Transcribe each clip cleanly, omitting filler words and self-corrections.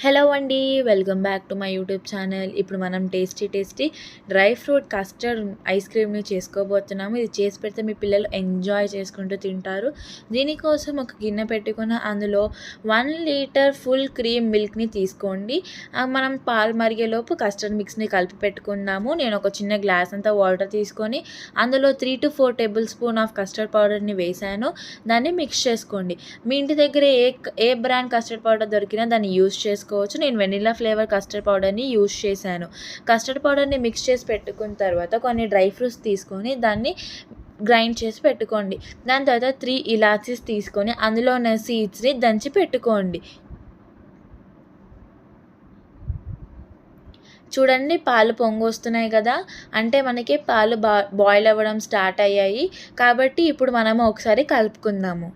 Hello అండి, welcome back to my YouTube channel. ఇప్పుడు మనం tasty dry fruit custard ice క్రీమ్ని చేసుకోబోతున్నాము. ఇది చేసి పెడితే మీ పిల్లలు ఎంజాయ్ చేసుకుంటూ తింటారు. దీనికోసం ఒక గిన్నె పెట్టుకుని అందులో 1 లీటర్ ఫుల్ క్రీమ్ మిల్క్ని తీసుకోండి. మనం పాలు మరిగేలోపు కస్టర్డ్ మిక్స్ని కలిపి పెట్టుకుందాము. నేను ఒక చిన్న గ్లాస్ అంతా వాటర్ తీసుకొని అందులో 3 to 4 table spoon of custard పౌడర్ని వేసాను. దాన్ని మిక్స్ చేసుకోండి. మీ ఇంటి దగ్గర ఏ బ్రాండ్ కస్టర్డ్ పౌడర్ దొరికినా దాన్ని యూజ్ చేసుకోవచ్చు. నేను వెనిలా ఫ్లేవర్ కస్టర్డ్ పౌడర్ని యూజ్ చేశాను. కస్టర్డ్ పౌడర్ని మిక్స్ చేసి పెట్టుకున్న తర్వాత కొన్ని డ్రై ఫ్రూట్స్ తీసుకొని దాన్ని గ్రైండ్ చేసి పెట్టుకోండి. దాని తర్వాత 3 ఇలాచీస్ తీసుకొని అందులో ఉన్న సీడ్స్ని దంచి పెట్టుకోండి. చూడండి, పాలు పొంగు వస్తున్నాయి కదా, అంటే మనకి పాలు బాయిల్ అవ్వడం స్టార్ట్ అయ్యాయి. కాబట్టి ఇప్పుడు మనము ఒకసారి కలుపుకుందాము.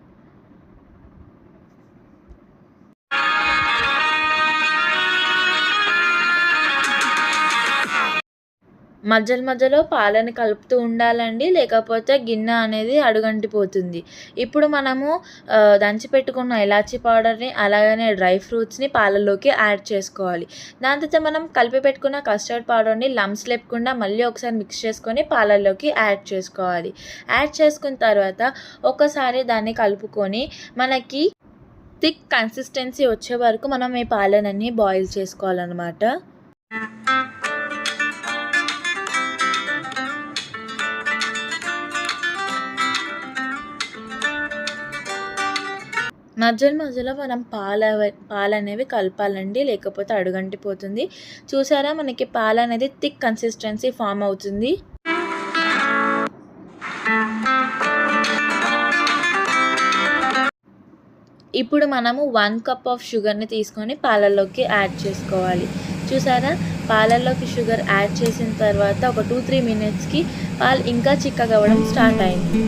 మధ్యలో పాలని కలుపుతూ ఉండాలండి, లేకపోతే గిన్నె అనేది అడుగంటిపోతుంది. ఇప్పుడు మనము దంచి పెట్టుకున్న ఇలాచీ పౌడర్ని అలాగనే డ్రై ఫ్రూట్స్ని పాలలోకి యాడ్ చేసుకోవాలి. దాని తర్వాత మనం కలిపి పెట్టుకున్న కస్టర్డ్ పౌడర్ని లమ్స్ లేకుండా మళ్ళీ ఒకసారి మిక్స్ చేసుకొని పాలల్లోకి యాడ్ చేసుకోవాలి. యాడ్ చేసుకున్న తర్వాత ఒకసారి దాన్ని కలుపుకొని మనకి థిక్ కన్సిస్టెన్సీ వచ్చే వరకు మనం ఈ పాలనన్నీ బాయిల్ చేసుకోవాలన్నమాట. మధ్యలో మనం పాలనేవి కలపాలండి, లేకపోతే అడుగంటిపోతుంది. చూసారా, మనకి పాలు అనేది థిక్ కన్సిస్టెన్సీ ఫామ్ అవుతుంది. ఇప్పుడు మనము 1 కప్ ఆఫ్ షుగర్ని తీసుకొని పాలల్లోకి యాడ్ చేసుకోవాలి. చూసారా, పాలల్లోకి షుగర్ యాడ్ చేసిన తర్వాత ఒక 2-3 మినిట్స్కి పాలు ఇంకా చిక్కగా అవ్వడం స్టార్ట్ అయింది.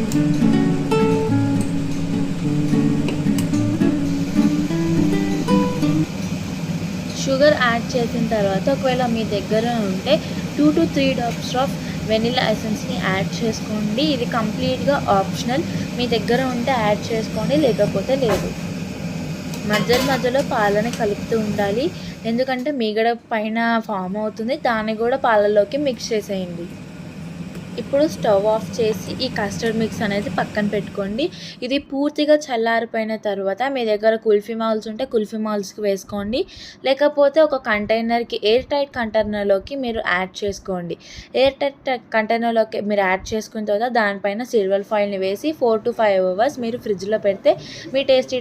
షుగర్ యాడ్ చేసిన తర్వాత ఒకవేళ మీ దగ్గర ఉంటే 2 to 3 డ్రాప్స్ ఆఫ్ వెనిలా ఎసెన్స్ని యాడ్ చేసుకోండి. ఇది కంప్లీట్గా ఆప్షనల్. మీ దగ్గర ఉంటే యాడ్ చేసుకోండి, లేకపోతే లేదు. మధ్యలో పాలని కలుపుతూ ఉండాలి, ఎందుకంటే మీగడ పైన ఫామ్ అవుతుంది. దాన్ని కూడా పాలలోకి మిక్స్ చేసేయండి. ఇప్పుడు స్టవ్ ఆఫ్ చేసి ఈ కస్టర్డ్ మిక్స్ అనేది పక్కన పెట్టుకోండి. ఇది పూర్తిగా చల్లారిపోయిన తర్వాత మీ దగ్గర కుల్ఫీ మాల్స్ ఉంటే కుల్ఫీ మాల్స్కి వేసుకోండి, లేకపోతే ఒక కంటైనర్కి ఎయిర్ టైట్ కంటైనర్లోకి మీరు యాడ్ చేసుకోండి. ఎయిర్ టైట్ కంటైనర్లోకి మీరు యాడ్ చేసుకున్న తర్వాత దానిపైన సిల్వర్ ఫాయిల్ని వేసి 4 to 5 అవర్స్ మీరు ఫ్రిడ్జ్లో పెడితే మీ టేస్టీ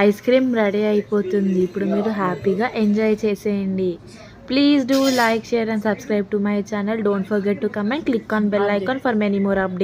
ఐస్ క్రీమ్ రెడీ అయిపోతుంది. ఇప్పుడు మీరు హ్యాపీగా ఎంజాయ్ చేసేయండి. Please do like, share and subscribe to my channel. Don't forget to comment. Click on bell icon for many more updates.